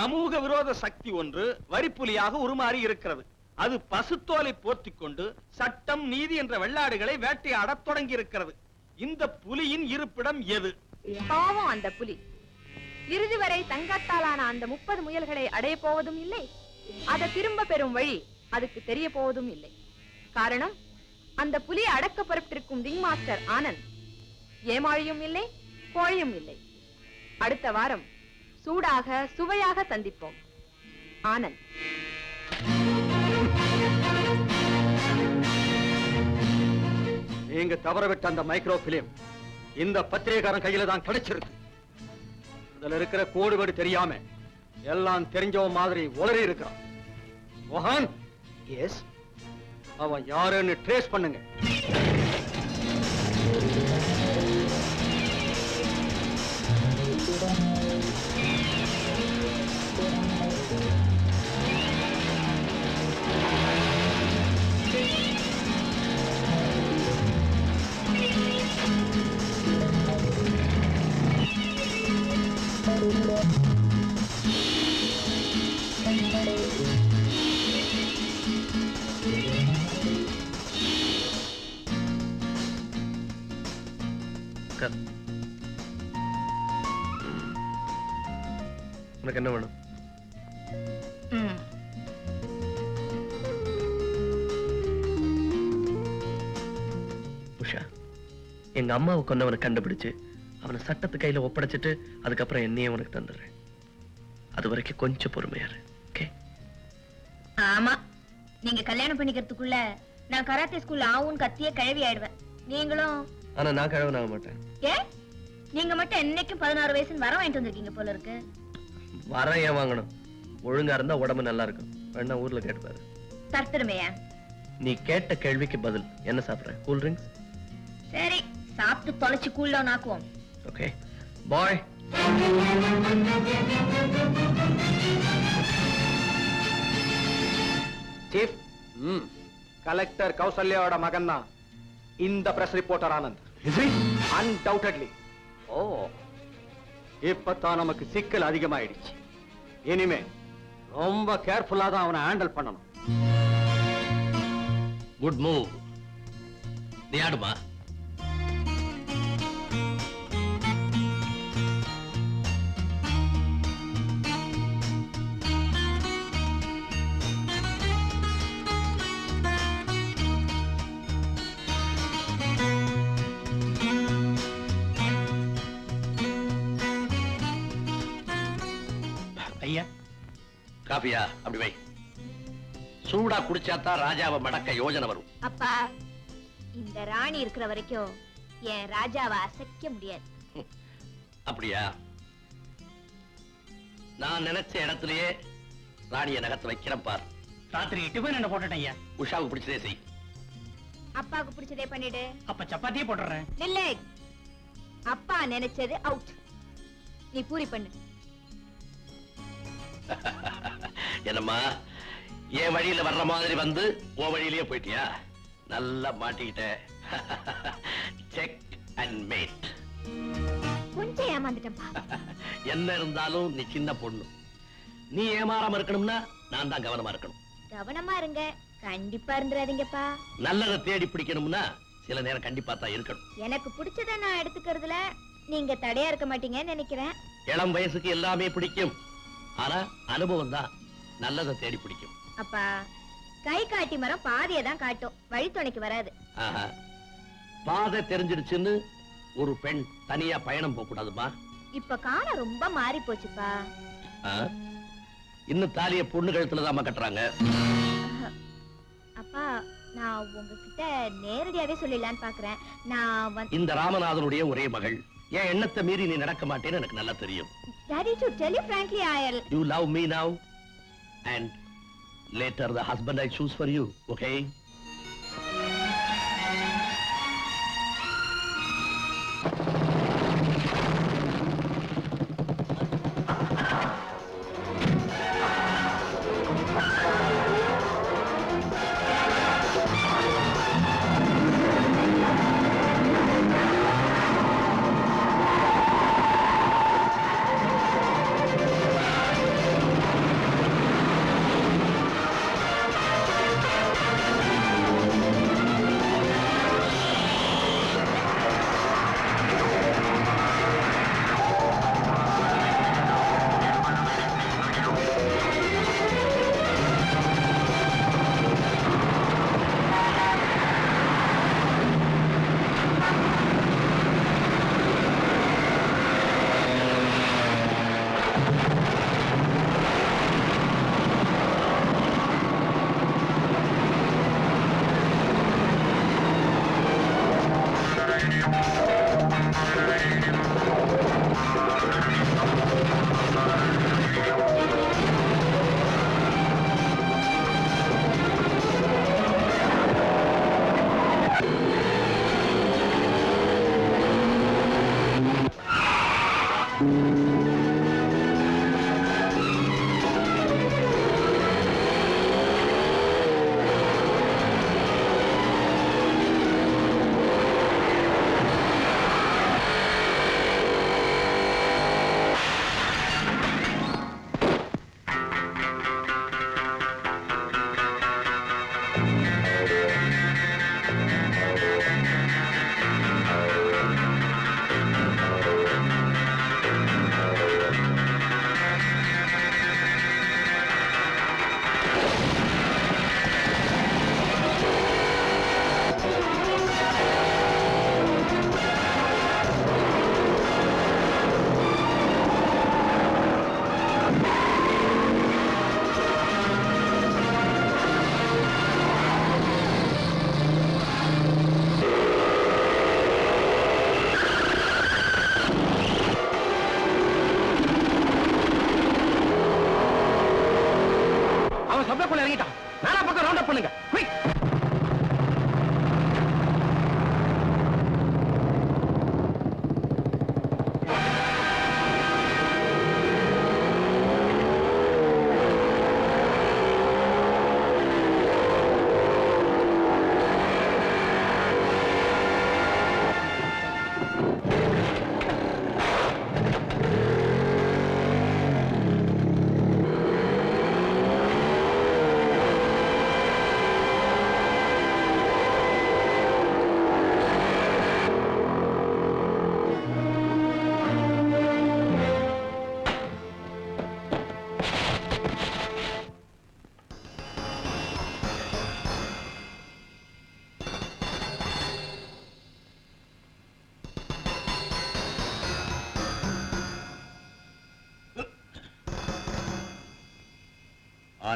சமூக விரோத சக்தி ஒன்று வரிப்புலியாக உருமாறி இருக்கிறது. அது பசுத்தோலை போர்த்திக் கொண்டு சட்டம் நீதி என்ற வெள்ளாடுகளை வேட்டையாடத் தொடங்கி இருக்கிறது. இந்த புலியின் இருப்பிடம் எது? பாவம் அந்த புலி. இறுதி வரை தங்கத்தாலான அந்த 30 முயல்களை அடைய போவதும் இல்லை, அதை திரும்ப பெறும் வழி அதுக்கு தெரிய போவதும் இல்லை. காரணம், அந்த புலி அடக்க பொறுப்பிருக்கும் ரிங் மாஸ்டர் ஆனந்த் ஏமாழியும் இல்லை, கோழியும் இல்லை. அடுத்த வாரம் சூடாக சுவையாக சந்திப்போம். ஆனந்த். நீங்க தவறவிட்ட அந்த மைக்ரோ பிலிம் இந்த பத்திரிகைக்காரன் கையில தான் கிடைச்சிருக்கு. இதுல இருக்கிற கோடுவெடு தெரியாம எல்லாம் தெரிஞ்சவன் மாதிரி உளறி இருக்கிறான். மோகன், எஸ், அவன் யாருன்னு ட்ரேஸ் பண்ணுங்க. உனக்கு என்ன வேணும்? உஷா, எங்க அம்மாவை கொண்டவனை கண்டுபிடிச்சு அவனை சட்டத்து கையில ஒப்படைச்சிட்டு அதுக்கப்புறம் என்னையே உனக்கு தந்துடுறேன். அது வரைக்கும் கொஞ்சம் பொறுமையாரு. ஆமா, நீங்க கல்யாணம் பண்ணிக்கிறதுக்குள்ள நான் கராத்தே ஸ்கூல்ல ஆவும் கத்தியே கிழவி ஆயிடுவேன். நீங்களும். ஆனா நான் கிழவன் ஆக மாட்டேன். நீங்க மட்டும் என்னைக்கும் 16 வயசுன்னு வர வாங்கிட்டு வந்திருக்கீங்க போல இருக்கு. வர ஏன் வாங்கணும்? ஒழுங்கா இருந்தா உடம்பு நல்லா இருக்கும். வேணா ஊர்ல கேட்டுப்பாரு. தர்த்தருமையா? நீ கேட்ட கேள்விக்கு பதில். என்ன சாப்பிடுற? Cool drinks? சரி, சாப்பிட்டு தொலைச்சு கூல் டவுன் ஆக்குவோம். Okay bye. சீஃப், கலெக்டர் கௌசல்யாவோட மகன் தான் இந்த பிரஸ் ரிப்போர்ட்டர் ஆனந்த். அன்டவுட்லி. ஓ, இப்பதான் நமக்கு சிக்கல் அதிகமாயிடுச்சு. இனிமே ரொம்ப கேர்ஃபுல்லா தான் அவனை ஹேண்டில் பண்ணணும். Good move. நீ ஆடுமா? ஐயா, காபியா அப்படி வை. சூடா குடிச்சாத்தான் ராஜாவை மடக்க யோஜனை வரும். அப்பா, இந்த ராணி இருக்கிற வரைக்கும் என் ராஜாவை அசைக்க முடியாது. அப்படியா? நான் நினைச்ச இடத்திலேயே ராணிய நகத்தை வைக்கிறேன் பார். ராத்திரி 8 பேர் என்ன போட்டுட்டேன் ஐயா. உஷாவுக்கு பிடிச்சதே செய். அப்பாவுக்கு பிடிச்சதே பண்ணிடு. அப்ப சப்பாத்தியே போட்டுறேன். நில்லை. அப்பா நினைச்சது அவுட். நீ பூரி பண்ணு. என்னம்மா, என் வழியில வர்ற மாதிரி வந்து உன் வழியிலேயே போயிட்டியா? நல்லா மாட்டிக்கிட்ட. Check and mate. கொஞ்சம் ஏமாந்துட்டேன்பா. என்ன இருந்தாலும் நீ சின்ன பொண்ணு. நீ ஏமாறாம இருக்கணும்னா நான் தான் கவனமா இருக்கணும். கவனமா இருங்க, கண்டிப்பா இருந்துறாதீங்கப்பா. நல்லதை தேடி பிடிக்கணும்னா சில நேரம் கண்டிப்பா தான் இருக்கணும். எனக்கு பிடிச்சத நான் எடுத்துக்கிறதுல நீங்க தடையா இருக்க மாட்டீங்கன்னு நினைக்கிறேன். இளம் வயசுக்கு எல்லாமே பிடிக்கும். ஆனா அனுபவம் தான் நல்லதை தேடி பிடிக்கும். அப்பா, கை காட்டி மரம் பாதையை தான் காட்டும், வழித்துணைக்கு வராது. பாதை தெரிஞ்சிடுச்சுன்னு ஒரு பெண் தனியா பயணம் போக கூடாதுமா. இப்ப காலம் ரொம்ப மாறி போச்சுப்பா. இன்னும் தாலிய பொண்ணு கழுத்துலதான் கட்டுறாங்க. அப்பா, நான் உங்ககிட்ட நேரடியாவே சொல்லிடலான்னு பாக்குறேன். நான் இந்த ராமநாதனுடைய ஒரே மகள். என் எண்ணத்தை மீறி நீ நடக்க மாட்டேன்னு எனக்கு நல்லா தெரியும். Daddy, to tell you frankly, You love me now, and later the husband I choose for you, okay?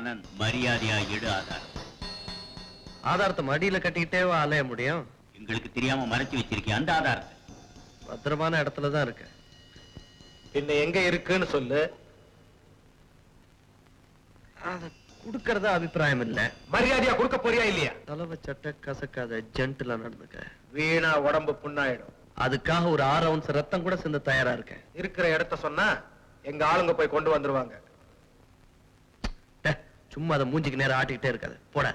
Anand, மரியாதையா எடு ஆதாரம். ஆதாரத்தை மடியில கட்டிக்கிட்டேவா அலைய முடியும்? எங்களுக்கு தெரியாம மறைச்சு வச்சிருக்கேன் அந்த ஆதாரத்தை. பத்திரமான இடத்துலதான் இருக்கு. பின்ன எங்க இருக்குன்னு சொல்லு. அத குடுக்கறதா அபிப்பிராயம் இல்ல. மரியாதையா கொடுக்க போறியா இல்லையா? தலைவ சட்டை கசக்காத ஜென்டிலா நடந்துக்க. வீணா உடம்பு புண்ணாயிடும். அதுக்காக ஒரு 6 ounce ரத்தம் கூட சிந்த தயாரா இருக்கேன். இருக்கிற இடத்த சொன்னா எங்க ஆளுங்க போய் கொண்டு வந்துருவாங்க. சும்மா அதை மூஞ்சிக்கு நேரம் ஆட்டிக்கிட்டே இருக்காது. போட.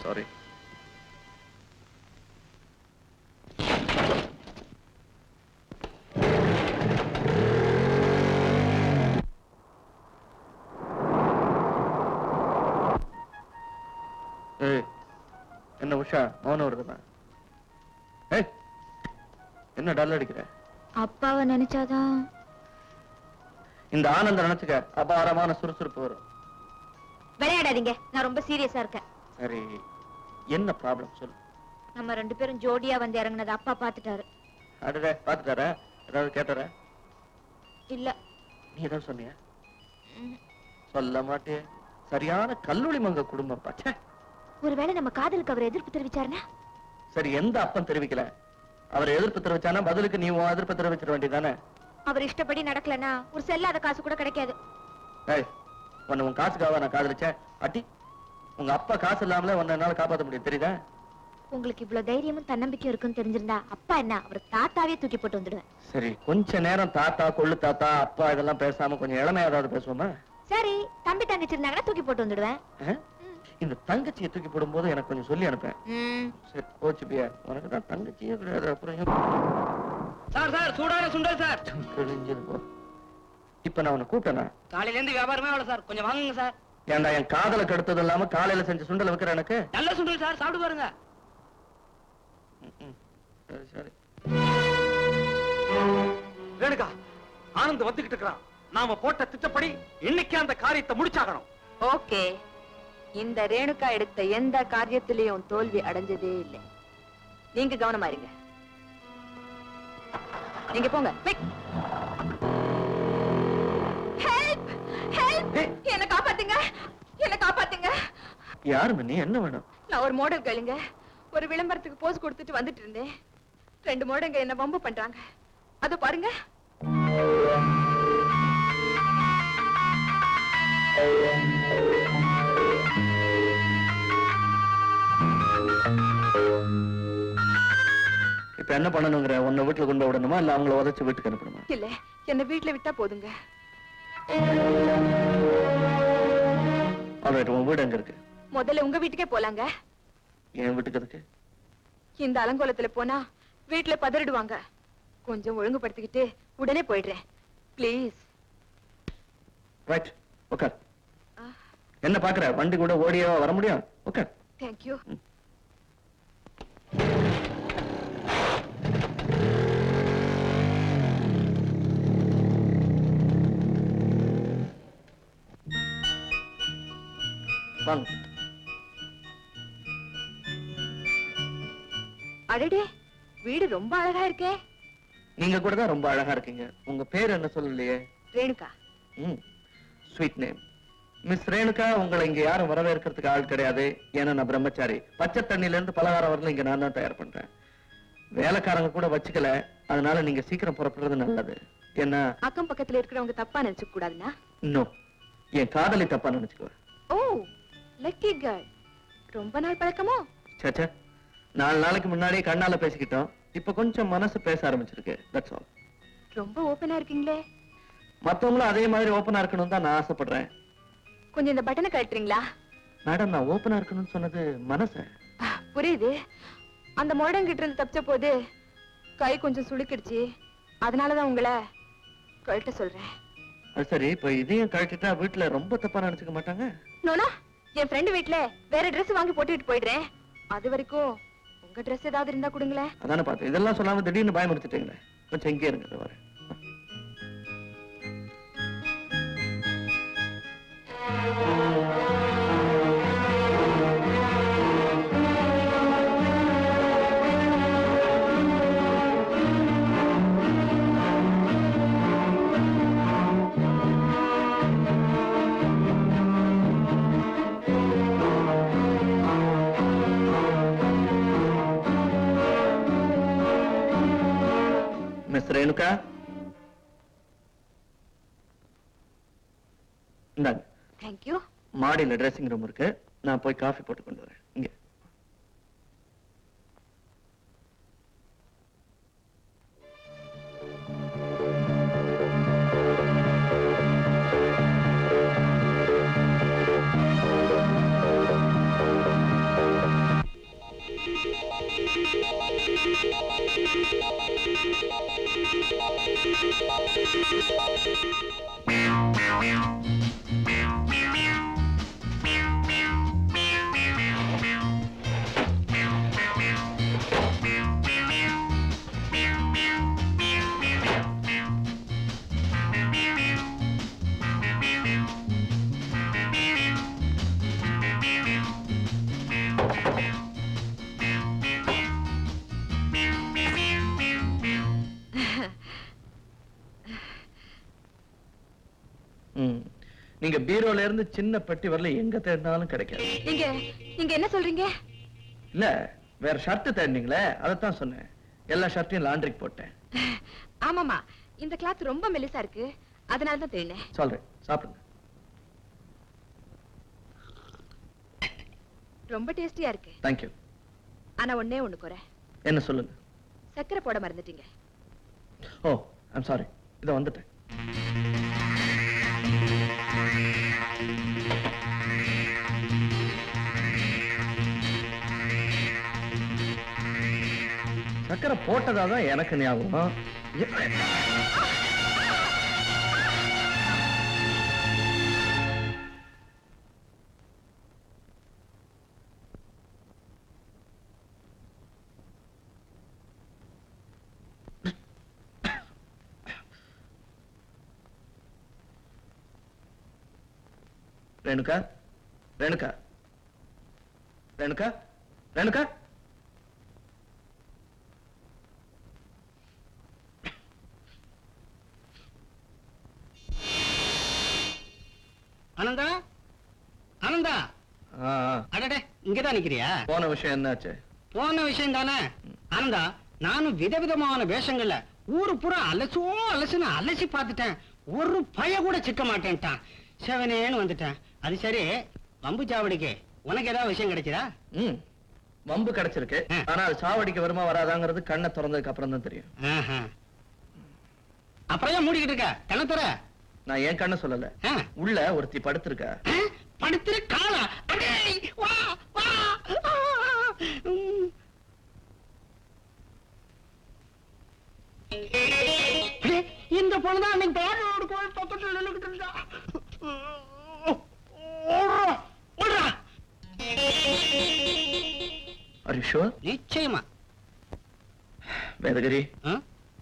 சாரி. என்ன உஷா மௌனம் வருதுமா? என்ன டல் அடிக்கிற? அப்பாவை நினைச்சாதான். இந்த ஆனந்த நினைச்சுக்க அபாரமான சுறுசுறுப்பு வரும். விளையாடாதீங்க, நான் ரொம்ப சீரியஸா இருக்கேன். சரி, என்ன ப்ராப்ளம் சொல்லு. நம்ம 2 பேரும் ஜோடியா வந்து இறங்குனது அப்பா பாத்துட்டாரு. அடடே, பாத்துட்டாரா? ஏதாவது கேட்டாரா? இல்ல. நீ ஏதாவது சொன்னியா? சொல்ல மாட்டே. சரியான கல்லூரி மங்க குடும்பம் பாச்சே. ஒருவேளை நம்ம காதலுக்கு அவர் எதிர்ப்பு தெரிவிச்சாருன்னா? சரி, எந்த அப்பன் தெரிவிக்கல? அவர் எதிர்ப்பு தெரிவிச்சானா பதிலுக்கு நீ உன் எதிர்ப்பு தெரிவிச்சிட வேண்டியதானே? அவர் இஷ்டப்படி நடக்கலனா ஒரு செல்லாத காசு கூட கிடைக்காது. உன்னை உன் காசுக்காக நான் காதலிச்சேன். அட்டி, உங்க அப்பா காசு இல்லாமல உன்னை என்னால காப்பாற்ற முடியும், தெரியுதா? உங்களுக்கு இவ்வளவு தைரியமும் தன்னம்பிக்கையும் இருக்குன்னு தெரிஞ்சிருந்தா அப்பா என்ன அவர் தாத்தாவே தூக்கி போட்டு வந்துடுவேன். சரி, கொஞ்ச நேரம் தாத்தா கொள்ளு தாத்தா அப்பா இதெல்லாம் பேசாம கொஞ்சம் இளமையா ஏதாவது பேசுவோமா? சரி, தம்பி தங்கச்சி இருந்தாங்கன்னா தூக்கி போட்டு வந்துடுவேன். இந்த தங்கச்சியை தூக்கி போடும்போது எனக்கு கொஞ்சம் சொல்லி அனுப்பேன். சரி, கோச்சுப்பியா? உனக்கு தான் தங்கச்சியே கிடையாது. அப்புறம் சார் சார், சூடான சுண்டல் சார். கிழிஞ்சது போ. இப்ப நான் உன்னை கூப்பிட்டேனா? காலையில இருந்து வியாபாரமே அவ்வளவு சார், கொஞ்சம் வாங்குங்க சார். ஏன்டா என் காதல கெடுத்தது இல்லாம காலையில செஞ்ச சுண்டல் வைக்கிற எனக்கு? நல்ல சுண்டல் சார், சாப்பிட்டு பாருங்க. சரி சரி. ரேணுகா, ஆனந்த் வந்துகிட்டு இருக்கிறான். நாம போட்ட திட்டப்படி இன்னைக்கு அந்த காரியத்தை முடிச்சாகணும். ஓகே. இந்த ரேணுகா எடுத்த எந்த காரியத்திலையும் தோல்வி அடைஞ்சதே இல்லை. நீங்க கவனமா இருங்க. நீங்க போங்க. ஹெல்ப் ஹெல்ப், என்ன காப்பாத்துங்க, என்ன காப்பாத்துங்க. யாரு நீ? என்ன வேணும்? நான் ஒரு மாடல் கேளுங்க. ஒரு விளம்பரத்துக்கு போஸ் கொடுத்துட்டு வந்துட்டு இருந்தேன். 2 மாடங்க என்ன வம்பு பண்றாங்க. அத பாருங்க. இப்ப என்ன பண்ணணுங்கிற? உன்னை வீட்டுல கொண்டு விடணுமா இல்ல அவங்கள உதச்சு வீட்டுக்கு அனுப்பணுமா? இல்ல, என்ன வீட்டுல விட்டா போதுங்க. ஆல்ரைட், உன் வீடு எங்க இருக்கு? முதல்ல உங்க வீட்டுக்கே போலாங்க. என் வீட்டுக்கு எதுக்கு? இந்த அலங்கோலத்துல போனா வீட்டுல பதறிடுவாங்க. கொஞ்சம் ஒழுங்குபடுத்திக்கிட்டு உடனே போயிடுறேன். ப்ளீஸ். Right, okay. என்ன பாக்குற? வண்டி கூட ஓடியா வர முடியும்? ஓகே. தேங்க்யூ. வாங்க. அடடே, வீடு ரொம்ப அழகா இருக்கே. நீங்க கூட தான் ரொம்ப அழகா இருக்கீங்க. உங்க பேர் என்ன சொல்லலையே? Renuka. Sweet name. Miss Renuka, உங்களை இங்க யாரும் வரவேற்கிறதுக்கு ஆள் கிடையாது. ஏன்னா நான் பிரம்மச்சாரி. பச்சை தண்ணில இருந்து பலகாரம் வரல இங்க நான் தான் தயார் பண்றேன். வேலைக்காரங்க கூட வச்சுக்கல. அதனால நீங்க சீக்கிரம் புறப்படுறது நல்லது. ஏன்னா அக்கம் பக்கத்துல இருக்கிறவங்க தப்பா நினைச்சுக்க கூடாதுன்னா? இன்னும் என் காதலி தப்பா நினைச்சுக்குவேன். ஓ, லக்கி கேர்ள். ரொம்ப நாள் பழக்கமோ? சேச்சா, 4 நாளைக்கு முன்னாடியே கண்ணால பேசிக்கிட்டோம். இப்ப கொஞ்சம் மனசு பேச ஆரம்பிச்சிருக்கு. That's all. ரொம்ப ஓபனா இருக்கீங்களே. மத்தவங்களும் அதே மாதிரி ஓபனா இருக்கணும் தான் நான் ஆசைப்படுறேன். கொஞ்சம் இந்த பட்டனை கழட்டுறீங்களா? மேடம், நான் ஓபனா இருக்கணும்னு சொன்னது மனச. புரியுது. அந்த மோடங்கிட்ட இருந்து தப்பிச்ச போது கை கொஞ்சம் சுளுக்கிடுச்சு. அதனாலதான் உங்களை கழட்ட சொல்றேன். அது சரி, இப்ப இதையும் கழட்டிட்டா வீட்டுல ரொம்ப தப்பா நினைச்சுக்க மாட்டாங்க? நோனா, என் ஃப்ரெண்டு வீட்டுல வேற ட்ரெஸ் வாங்கி போட்டுட்டு போயிடுறேன். அது வரைக்கும் உங்க ட்ரெஸ் ஏதாவது இருந்தா கொடுங்களேன். அதானே பார்த்தேன். இதெல்லாம் சொல்லாம திடீர்னு பயமுறுத்திட்டீங்களே. கொஞ்சம் இங்கே இருங்க, வரேன். மிஸ் ரேணுகா, இந்தாங்க. தேங்க்யூ. மாடியில ட்ரெஸ்ஸிங் ரூம் இருக்கு. நான் போய் காஃபி போட்டு கொண்டு வரேன். இங்க நீங்க பீரோல இருந்து சின்ன பெட்டி வரல எங்க தேடினாலும் கிடைக்காது. நீங்க என்ன சொல்றீங்க? இல்ல, வேற ஷர்ட் தேடினீங்களே, அதத்தான் சொன்னேன். எல்லா ஷர்ட்டையும் லாண்டரிக்கு போட்டேன். ஆமாமா, இந்த கிளாத் ரொம்ப மெலிசா இருக்கு. அதனால தான் தேடினேன். சொல்றேன், சாப்பிடுங்க. ரொம்ப டேஸ்டியா இருக்கு. தேங்க்யூ. ஆனா ஒண்ணே ஒண்ணு குறை. என்ன சொல்லுங்க? சக்கரை போட மறந்துட்டீங்க. ஓ, ஐம் சாரி. இத வந்துட்டேன். சக்கரை போட்டதாதான் எனக்கு ஞாபகம். ரேணுகா, ரேணுகா, ரேணுகா, ரேணுகா. ஆனந்தா, ஆனந்தா. அடடே, இங்கதான் நிக்கிறியா? போன விஷயம் என்னாச்சு? போன விஷயம் தானே ஆனந்தா. நானும் விதவிதமான வேஷங்கள்ல ஊரு பூரா அலசுன்னு அலசி பார்த்துட்டேன். ஒரு பய கூட சிக்க மாட்டேன்ட்டான். செவனேன்னு வந்துட்டேன். அது சரி, வம்பு சாவடிக்கு உனக்கு ஏதாவது விஷயம் கிடைச்சதா? வம்பு கிடைச்சிருக்கு. ஆனா அது சாவடிக்கு வருமா வராதாங்கிறது கண்ணை திறந்ததுக்கு அப்புறம் தான் தெரியும். அப்புறம் ஏன் மூடிக்கிட்டு இருக்க? கண்ணை துற. நான் ஏன் கண்ணை சொல்லல. உள்ள ஒருத்தி படுத்திருக்கா. படுத்துரு காலா அடே வா வா அடே, இந்த பொண்ணுதான் அன்னைக்கு பேரோடு கோயில் பக்கத்துல நின்னுகிட்டு இருந்தா ஓடுறா, ஓடுறா. Are you sure? நிச்சயமா வேதகிரி ஆ?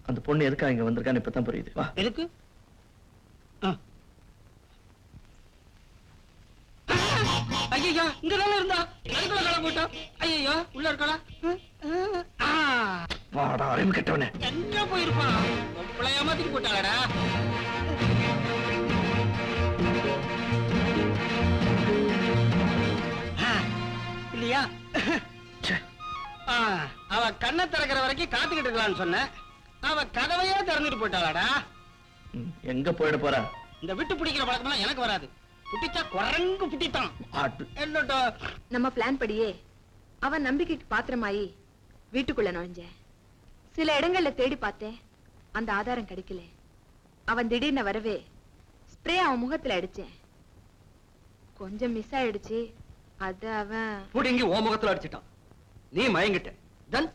அந்த பொண்ணு எதுக்கா இங்க வந்திருக்கான்னு இப்பதான் புரியுது. வா. எதுக்கு ஐயா இங்கதானே இருந்தா அதுக்குள்ள கலை போட்டோம். ஐயோ உள்ள இருக்கலாம். வாடா அறிவு கெட்டவனே. எங்க போயிருப்பான்? உங்களை ஏமாத்திட்டு போட்டாளடா. இல்லையா? ச்சே. அவ கண்ணை திறக்கிற வரைக்கும் காத்துக்கிட்டு இருக்கலாம்னு சொன்னேன். அவ கதவையே திறந்துட்டு போயிட்டாளடா. எங்க போயிட போறா? இந்த விட்டு பிடிக்கிற பழக்கம்லாம் எனக்கு வராது. புட்டிச்சா குரங்கு புட்டித்தான். என்னடா நம்ம பிளான் படியே அவன் நம்பிக்கைக்கு பாத்திரமாயி வீட்டுக்குள்ள நுழைஞ்சேன். சில இடங்கள்ல தேடி பார்த்தேன், அந்த ஆதாரம் கிடைக்கல. அவன் திடீர்னு வரவே ஸ்ப்ரே அவன் முகத்துல அடிச்சேன். கொஞ்சம் மிஸ் ஆயிடுச்சு. அது அவன் புடிங்கி ஓ முகத்துல அடிச்சிட்டான். நீ மயங்கிட்ட. தன்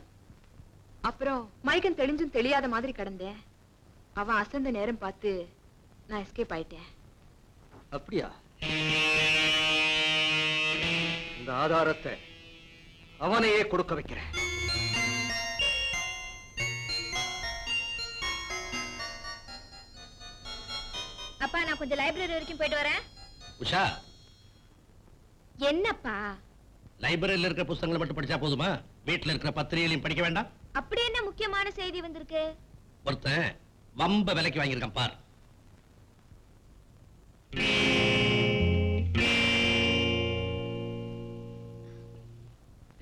அப்புறம் மயக்கம் தெளிஞ்சும் தெரியாத மாதிரி கடந்தேன். அவன் அசந்த நேரம் பார்த்து நான் எஸ்கேப் ஆயிட்டேன். அப்படியா? இந்த ஆதாரத்தை அவனையே கொடுக்க வைக்கிறேன். அப்பா நான் கொஞ்சம் லைப்ரரி வரைக்கும் போயிட்டு வரேன். உஷா, என்னப்பா லைப்ரரியில இருக்கிற புத்தகங்களை மட்டும் படிச்சா போதுமா? வீட்டுல இருக்கிற பத்திரிகைகளையும் படிக்க வேண்டாம்? அப்படி என்ன முக்கியமான செய்தி வந்திருக்கு? ஒருத்தன் வம்ப விலைக்கு வாங்கியிருக்கான் பார்.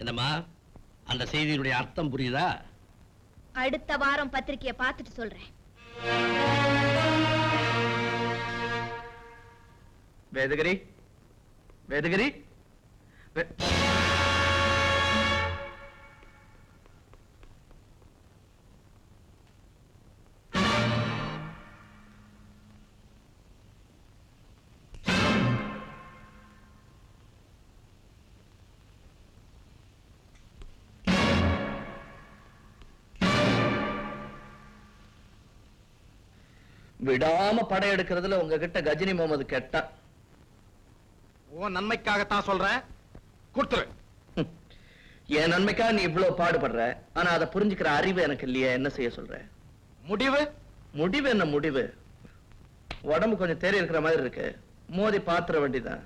என்னம்மா, அந்த செய்தியினுடைய அர்த்தம் புரியுதா? அடுத்த வாரம் பத்திரிக்கையை பார்த்துட்டு சொல்றேன். வேதகிரி, வேதகிரி, விடாம படையெடுக்கிறதுல உங்ககிட்ட கஜினி முகமது கெட்டா. உன் நன்மைக்காகத்தான் சொல்றேன், கொடுத்துரு. என் நன்மைக்காக நீ இவ்வளவு பாடுபடுற, ஆனா அதை புரிஞ்சுக்கிற அறிவு எனக்கு இல்லையா? என்ன செய்ய சொல்ற? முடிவு முடிவு என்ன முடிவு? உடம்பு கொஞ்சம் தேறி இருக்கிற மாதிரி இருக்கு, மோதி பாத்துற வேண்டிதான்.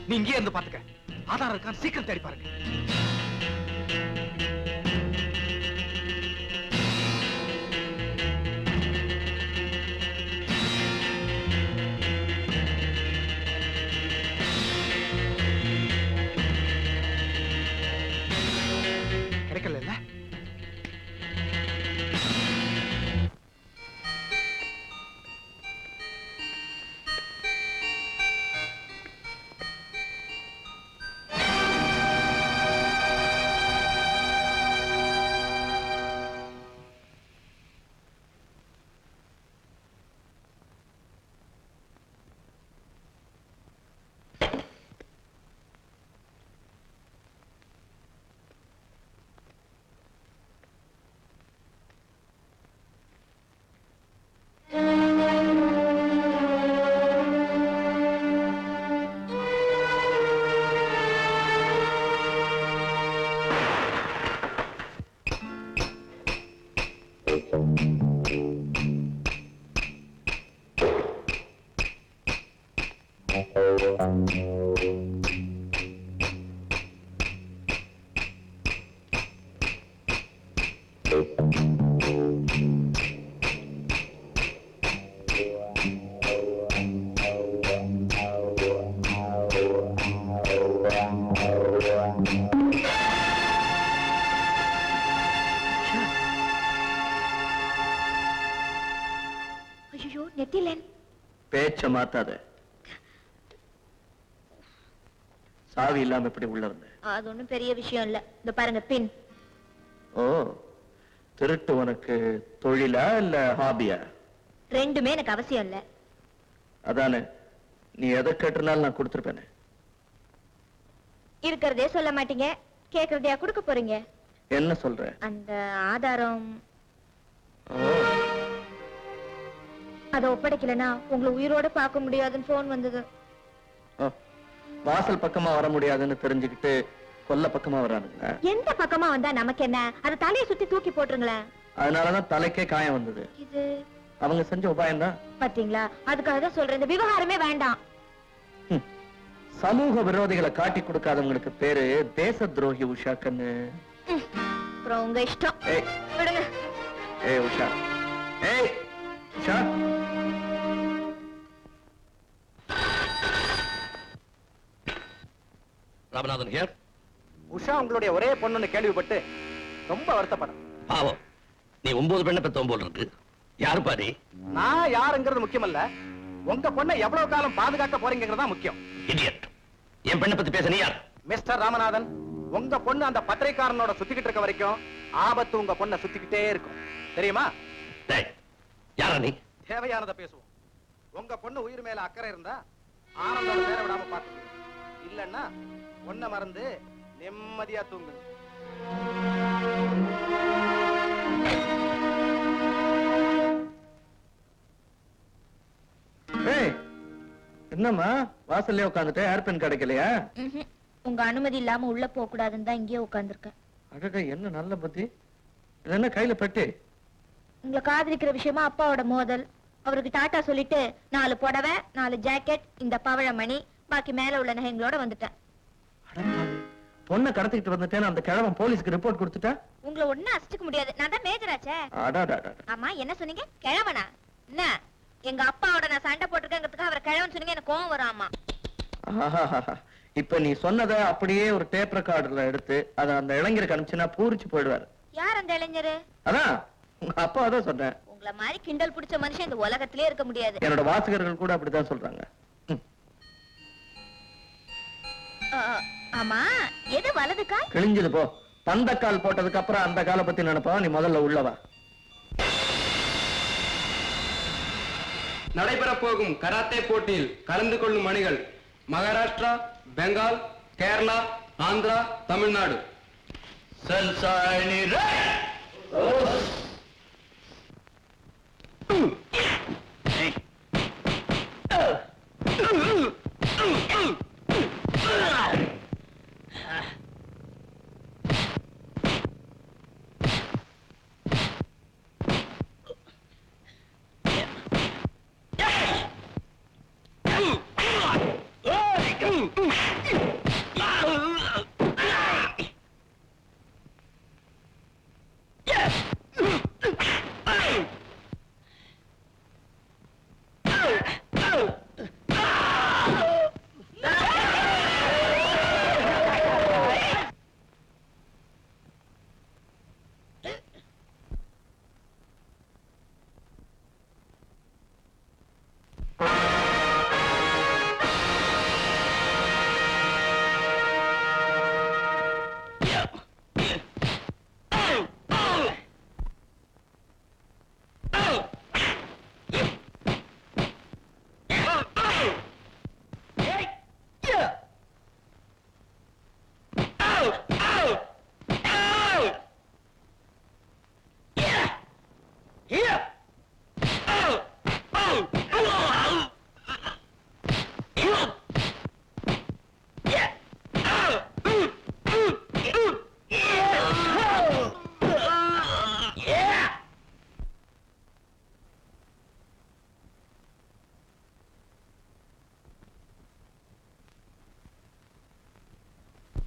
நீ இங்கே இருந்து பாத்துக்க. ஆதாரம் இருக்கான்னு சீக்கிரம் தேடி பாருங்க. ஐயோ நெத்திலன். பேச்ச மாத்தாத. சாவி இல்லாம எப்படி உள்ள இருந்த? அது ஒண்ணும் பெரிய விஷயம் இல்ல. இந்த பாருங்க பின். ஓ, திருட்டு உனக்கு தொழிலா இல்ல ஹாபியா? ரெண்டுமே எனக்கு அவசியம் இல்ல. அதானே, நீ எதை கேட்டிருந்தாலும் நான் கொடுத்துருப்பேனே. இருக்கிறதே சொல்ல மாட்டீங்க, கேக்குறதையா கொடுக்க போறீங்க? என்ன சொல்ற? அந்த ஆதாரம் ஓ, அதை ஒப்படைக்கலனா உங்களை உயிரோட பார்க்க முடியாதுன்னு போன் வந்தது. ஓ, வாசல் பக்கமா வர முடியாதுன்னு தெரிஞ்சுக்கிட்டு கொல்ல பக்கமா வரானுங்க. எந்த பக்கமா வந்தா நமக்கு என்ன? அதை தலையை சுத்தி தூக்கி போட்டுருங்களேன். அதனாலதான் தலைக்கே காயம் வந்தது. இது அவங்க செஞ்ச உபாயம் தான். பாத்தீங்களா, அதுக்காக தான் சொல்றேன், இந்த விவகாரமே வேண்டாம். சமூக விரோதிகளை காட்டி கொடுக்காதவங்களுக்கு பேரு தேச துரோகி உஷா கண்ணு. அப்புறம் உங்க இஷ்டம். ஏய், விடுங்க. ஏய் உஷா, ஏய் உஷா. ராமநாதன் ஹியர். உஷா உங்களுடைய ஒரே பொண்ணுன்னு கேள்விப்பட்டு ரொம்ப வருத்தப்படும். பாவம், நீ 9 பெண்ணை பெத்தவன் போல் இருக்கு. யாரு பாரு? நான் யாருங்கிறது முக்கியமல்ல, உங்க பொண்ணை எவ்வளவு காலம் பாதுகாக்க போறீங்கிறதா முக்கியம். இடியட். என் பெண்ணை பத்தி பேச நீ யார்? மிஸ்டர் ராமநாதன், உங்க பொண்ணு அந்த பத்திரிகாரனோட சுத்திக்கிட்டு இருக்க வரைக்கும் ஆபத்து உங்க பொண்ணை சுத்திக்கிட்டே இருக்கும், தெரியுமா? டேய், யாரா நீ? தேவையானதை பேசுவோம். உங்க பொண்ணு உயிர் மேல அக்கறை இருந்தா ஆனந்தோட பேரை விடாம பாத்துக்கணும். இல்லன்னா பொண்ணை மறந்து நிம்மதியா தூங்கு. ஏய், என்னம்மா வாசல்லே உட்காந்துட்டு ஏர்பென் கிடைக்கலையா? உங்க அனுமதி இல்லாம உள்ள போக கூடாதுன்னு தான் இங்கே உட்கார்ந்துருக்கேன். அடடா, என்ன நல்ல புத்தி. இது என்ன கையில பெட்டி? உங்களை காதலிக்கிற விஷயமா அப்பாவோட மோதல். அவருக்கு டாட்டா சொல்லிட்டு 4 புடவை, 4 ஜாக்கெட், இந்த பவழமணி, பாக்கி மேல உள்ள நகைங்களோட வந்துட்டேன். பொண்ணை கடத்திட்டு வந்துட்டேன்னு அந்த கிழவன் போலீஸ்க்கு ரிப்போர்ட் கொடுத்துட்டா? உங்களை ஒண்ணும் அசிச்சுக்க முடியாது, நான் தான் மேஜராச்சே. அடாடாடா. ஆமா, என்ன சொன்னீங்க? கிழவனா? என்ன, எங்க அப்பாவோட நான் சண்டை போட்டிருக்கேங்கிறதுக்கு அவரை கிழவன் சொன்னீங்க, எனக்கு கோவம் வரும். ஆமா, ஆஹாஹாஹா. இப்ப நீ சொன்னதை அப்படியே ஒரு டேப் ரெக்கார்டர்ல எடுத்து அதை அந்த இளைஞருக்கு அனுப்பிச்சுன்னா பூரிச்சு போயிடுவாரு. யார் அந்த இளைஞரு? அதான் உங்க அப்பா தான் சொன்னேன். உங்களை மாதிரி கிண்டல் பிடிச்ச மனுஷன் இந்த உலகத்திலே இருக்க முடியாது. என்னோட வாசகர்கள் கூட அப்படிதான் சொல்றாங்க. ஆமா, எது வலது கால்? கிழிஞ்சது போ. பந்தக்கால் போட்டதுக்கு அப்புறம் அந்த காலை பத்தி நினைப்பா. நீ முதல்ல உள்ளவா. நடைபெறப் போகும் கராத்தே போட்டியில் கலந்து கொள்ளும் அணிகள் மகாராஷ்டிரா, பெங்கால், கேரளா, ஆந்திரா, தமிழ்நாடு.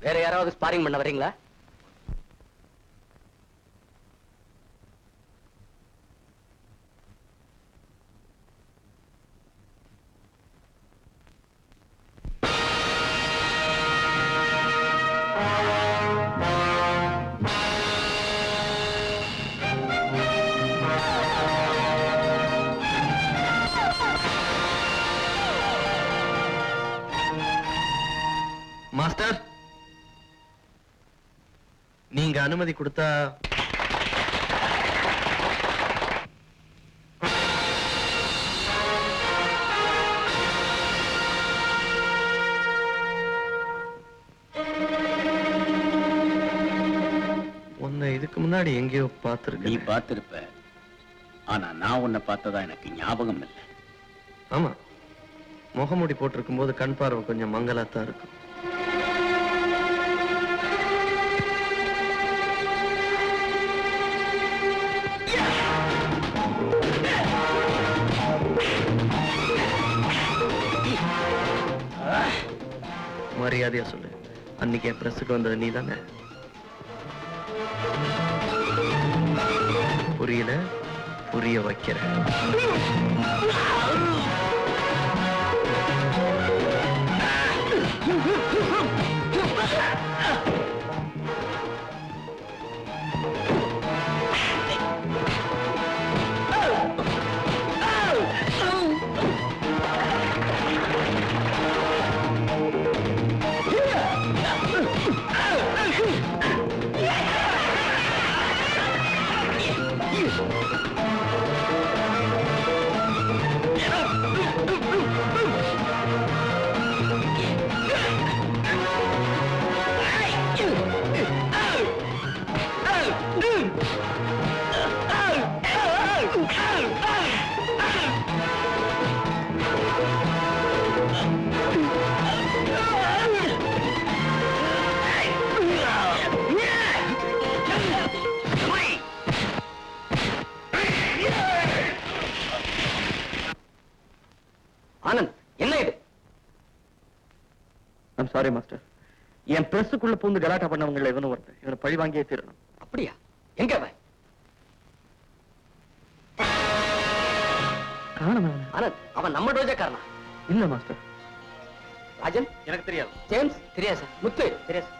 வேற யாராவது ஸ்பாரிங் பண்ண வரீங்களா? மாஸ்டர், நீங்க அனுமதி கொடுத்தா உன்னை இதுக்கு முன்னாடி எங்கேயோ நீ பார்த்திருக்க. பார்த்திருப்ப, ஆனா நான் உன்னை பார்த்ததா எனக்கு ஞாபகம் இல்லை. ஆமா, முகமூடி போட்டிருக்கும் போது கண் பார்வை கொஞ்சம் மங்கலாத்தான் இருக்கும். மரியாதையா சொல்லு, அன்னைக்கு என் பிரஸுக்கு வந்தது நீ தானே? புரியல, புரிய வைக்கிறேன். ஆனந்த், என்ன இது? ஐம் சாரி மாஸ்டர், என் பிரஸுக்குள்ள பூந்து கலாட்டா பண்ணவங்கள இவனு ஒருத்தன். இவனை பழி வாங்கியே தீரணும். அப்படியா? எங்க அவன்? காரணம் ஆனந்த், அவன் நம்ம டோஜக்காரனா? இல்ல மாஸ்டர். ராஜன் எனக்கு தெரியாது. ஜேம்ஸ் தெரியாது சார். முத்து தெரியாது.